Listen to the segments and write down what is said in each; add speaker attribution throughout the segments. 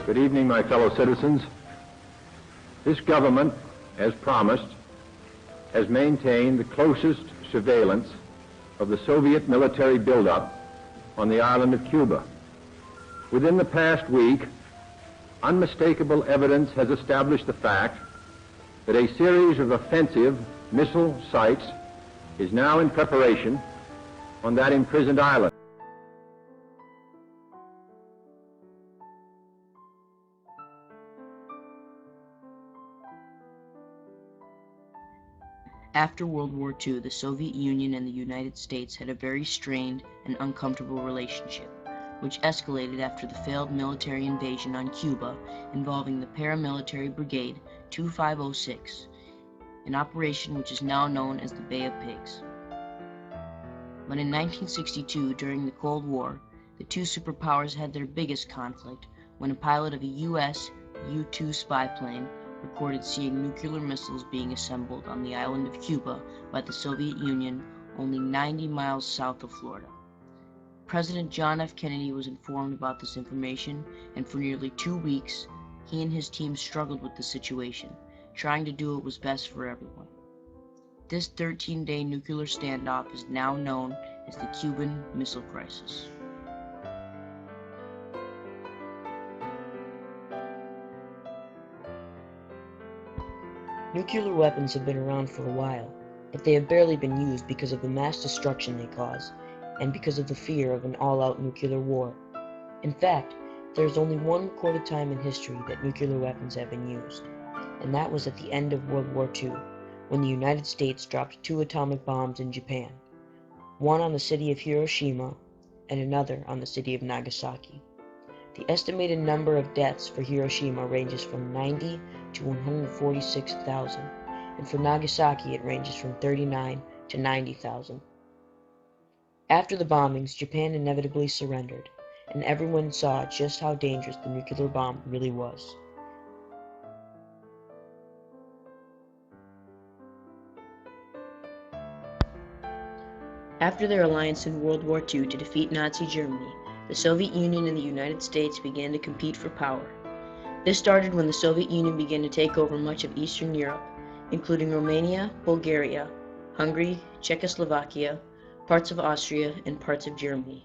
Speaker 1: Good evening, my fellow citizens. This government, as promised, has maintained the closest surveillance of the Soviet military buildup on the island of Cuba. Within the past week, unmistakable evidence has established the fact that a series of offensive missile sites is now in preparation on that imprisoned island.
Speaker 2: After World War II, the Soviet Union and the United States had a very strained and uncomfortable relationship, which escalated after the failed military invasion on Cuba involving the paramilitary Brigade 2506, an operation which is now known as the Bay of Pigs. But in 1962, during the Cold War, the two superpowers had their biggest conflict when a pilot of a U.S. U-2 spy plane recorded seeing nuclear missiles being assembled on the island of Cuba by the Soviet Union, only 90 miles south of Florida. President John F. Kennedy was informed about this information, and for nearly 2 weeks, he and his team struggled with the situation, trying to do what was best for everyone. This 13-day nuclear standoff is now known as the Cuban Missile Crisis. Nuclear weapons have been around for a while, but they have barely been used because of the mass destruction they cause, and because of the fear of an all-out nuclear war. In fact, there is only one recorded time in history that nuclear weapons have been used, and that was at the end of World War II, when the United States dropped 2 atomic bombs in Japan, one on the city of Hiroshima and another on the city of Nagasaki. The estimated number of deaths for Hiroshima ranges from 90 to 146,000, and for Nagasaki it ranges from 39 to 90,000. After the bombings, Japan inevitably surrendered, and everyone saw just how dangerous the nuclear bomb really was. After their alliance in World War II to defeat Nazi Germany, the Soviet Union and the United States began to compete for power. This started when the Soviet Union began to take over much of Eastern Europe, including Romania, Bulgaria, Hungary, Czechoslovakia, parts of Austria, and parts of Germany.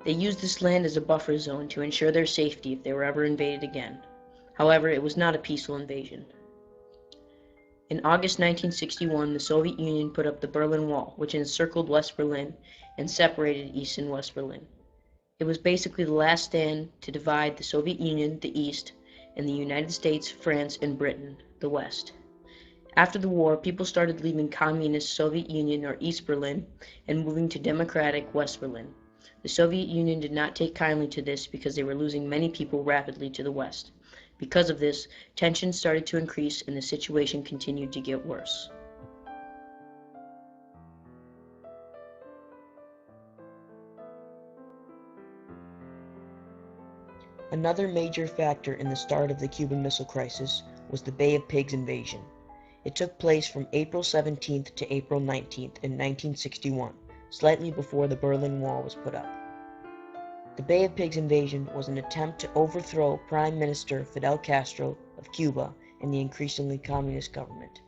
Speaker 2: They used this land as a buffer zone to ensure their safety if they were ever invaded again. However, it was not a peaceful invasion. In August 1961, the Soviet Union put up the Berlin Wall, which encircled West Berlin and separated East and West Berlin. It was basically the last stand to divide the Soviet Union, the East, and the United States, France, and Britain, the West. After the war, people started leaving communist Soviet Union or East Berlin and moving to democratic West Berlin. The Soviet Union did not take kindly to this because they were losing many people rapidly to the West. Because of this, tensions started to increase and the situation continued to get worse. Another major factor in the start of the Cuban Missile Crisis was the Bay of Pigs invasion. It took place from April 17th to April 19th in 1961, slightly before the Berlin Wall was put up. The Bay of Pigs invasion was an attempt to overthrow Prime Minister Fidel Castro of Cuba and the increasingly communist government.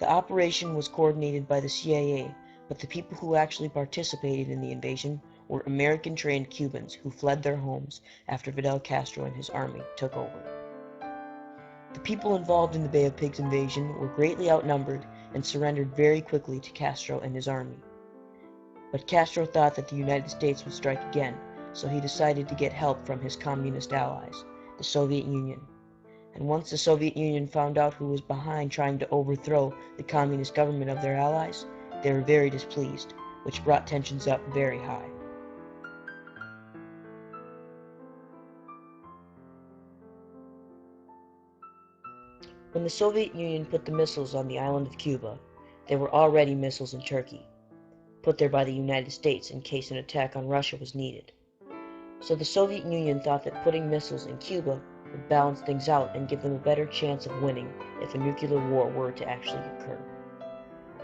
Speaker 2: The operation was coordinated by the CIA, but the people who actually participated in the invasion were American-trained Cubans who fled their homes after Fidel Castro and his army took over. The people involved in the Bay of Pigs invasion were greatly outnumbered and surrendered very quickly to Castro and his army. But Castro thought that the United States would strike again, so he decided to get help from his communist allies, the Soviet Union. And once the Soviet Union found out who was behind trying to overthrow the communist government of their allies, they were very displeased, which brought tensions up very high. When the Soviet Union put the missiles on the island of Cuba, there were already missiles in Turkey, put there by the United States in case an attack on Russia was needed. So the Soviet Union thought that putting missiles in Cuba would balance things out and give them a better chance of winning if a nuclear war were to actually occur.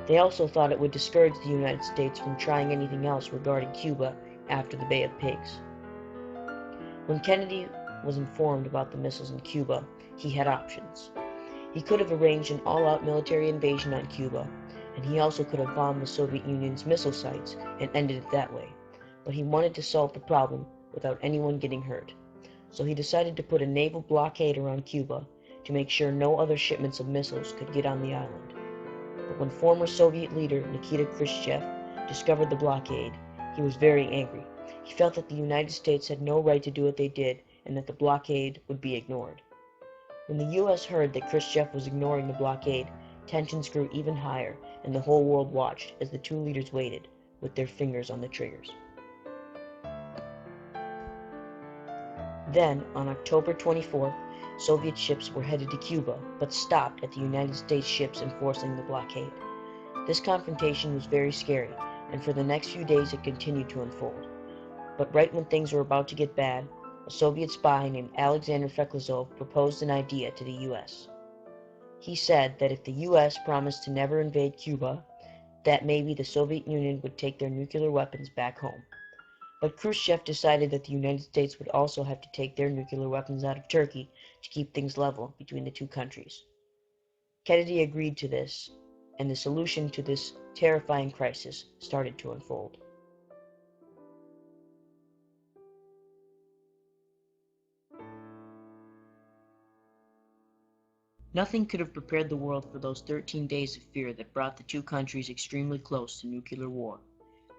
Speaker 2: They also thought it would discourage the United States from trying anything else regarding Cuba after the Bay of Pigs. When Kennedy was informed about the missiles in Cuba, he had options. He could have arranged an all-out military invasion on Cuba, and he also could have bombed the Soviet Union's missile sites and ended it that way. But he wanted to solve the problem without anyone getting hurt. So he decided to put a naval blockade around Cuba to make sure no other shipments of missiles could get on the island. But when former Soviet leader Nikita Khrushchev discovered the blockade, he was very angry. He felt that the United States had no right to do what they did and that the blockade would be ignored. When the U.S. heard that Khrushchev was ignoring the blockade, tensions grew even higher, and the whole world watched as the two leaders waited, with their fingers on the triggers. Then, on October 24th, Soviet ships were headed to Cuba, but stopped at the United States ships enforcing the blockade. This confrontation was very scary, and for the next few days it continued to unfold. But right when things were about to get bad, a Soviet spy named Alexander Feklizov proposed an idea to the U.S. He said that if the U.S. promised to never invade Cuba, that maybe the Soviet Union would take their nuclear weapons back home. But Khrushchev decided that the United States would also have to take their nuclear weapons out of Turkey to keep things level between the two countries. Kennedy agreed to this, and the solution to this terrifying crisis started to unfold. Nothing could have prepared the world for those 13 days of fear that brought the two countries extremely close to nuclear war.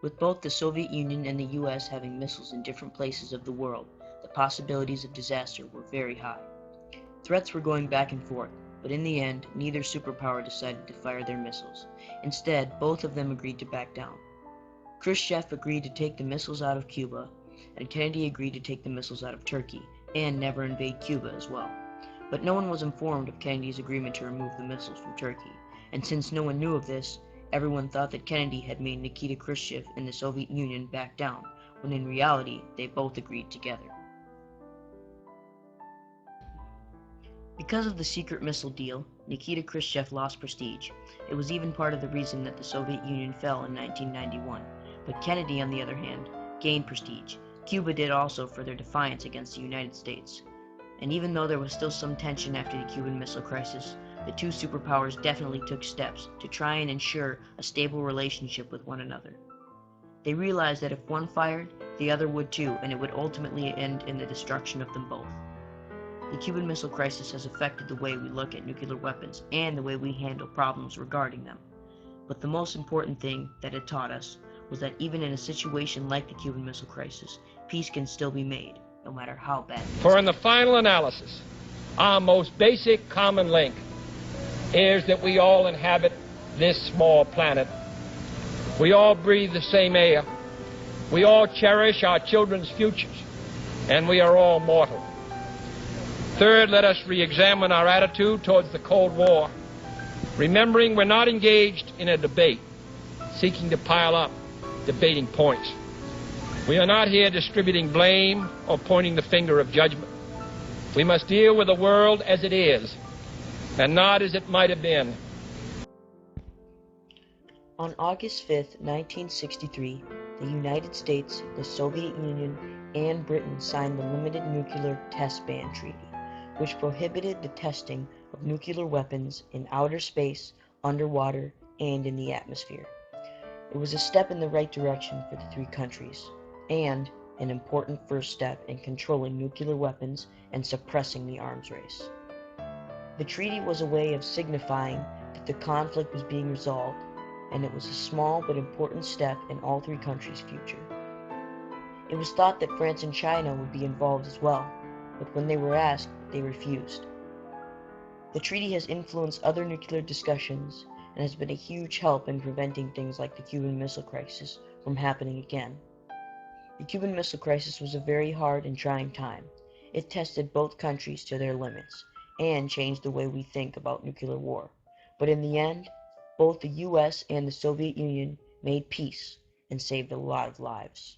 Speaker 2: With both the Soviet Union and the U.S. having missiles in different places of the world, the possibilities of disaster were very high. Threats were going back and forth, but in the end, neither superpower decided to fire their missiles. Instead, both of them agreed to back down. Khrushchev agreed to take the missiles out of Cuba, and Kennedy agreed to take the missiles out of Turkey, and never invade Cuba as well. But no one was informed of Kennedy's agreement to remove the missiles from Turkey, and since no one knew of this, everyone thought that Kennedy had made Nikita Khrushchev and the Soviet Union back down, when in reality they both agreed together. Because of the secret missile deal, Nikita Khrushchev lost prestige. It was even part of the reason that the Soviet Union fell in 1991. But Kennedy, on the other hand, gained prestige. Cuba did also for their defiance against the United States. And even though there was still some tension after the Cuban Missile Crisis, the two superpowers definitely took steps to try and ensure a stable relationship with one another. They realized that if one fired, the other would too, and it would ultimately end in the destruction of them both. The Cuban Missile Crisis has affected the way we look at nuclear weapons and the way we handle problems regarding them. But the most important thing that it taught us was that even in a situation like the Cuban Missile Crisis, peace can still be made, no matter how bad it is.
Speaker 3: For in the final analysis, our most basic common link is that we all inhabit this small planet. We all breathe the same air. We all cherish our children's futures, and we are all mortal. Third, let us re-examine our attitude towards the Cold War, remembering we're not engaged in a debate, seeking to pile up debating points. We are not here distributing blame or pointing the finger of judgment. We must deal with the world as it is, and not as it might have been.
Speaker 2: On August 5th, 1963, the United States, the Soviet Union, and Britain signed the Limited Nuclear Test Ban Treaty, which prohibited the testing of nuclear weapons in outer space, underwater, and in the atmosphere. It was a step in the right direction for the three countries, and an important first step in controlling nuclear weapons and suppressing the arms race. The treaty was a way of signifying that the conflict was being resolved, and it was a small but important step in all three countries' future. It was thought that France and China would be involved as well, but when they were asked, they refused. The treaty has influenced other nuclear discussions and has been a huge help in preventing things like the Cuban Missile Crisis from happening again. The Cuban Missile Crisis was a very hard and trying time. It tested both countries to their limits and changed the way we think about nuclear war. But in the end, both the US and the Soviet Union made peace and saved a lot of lives.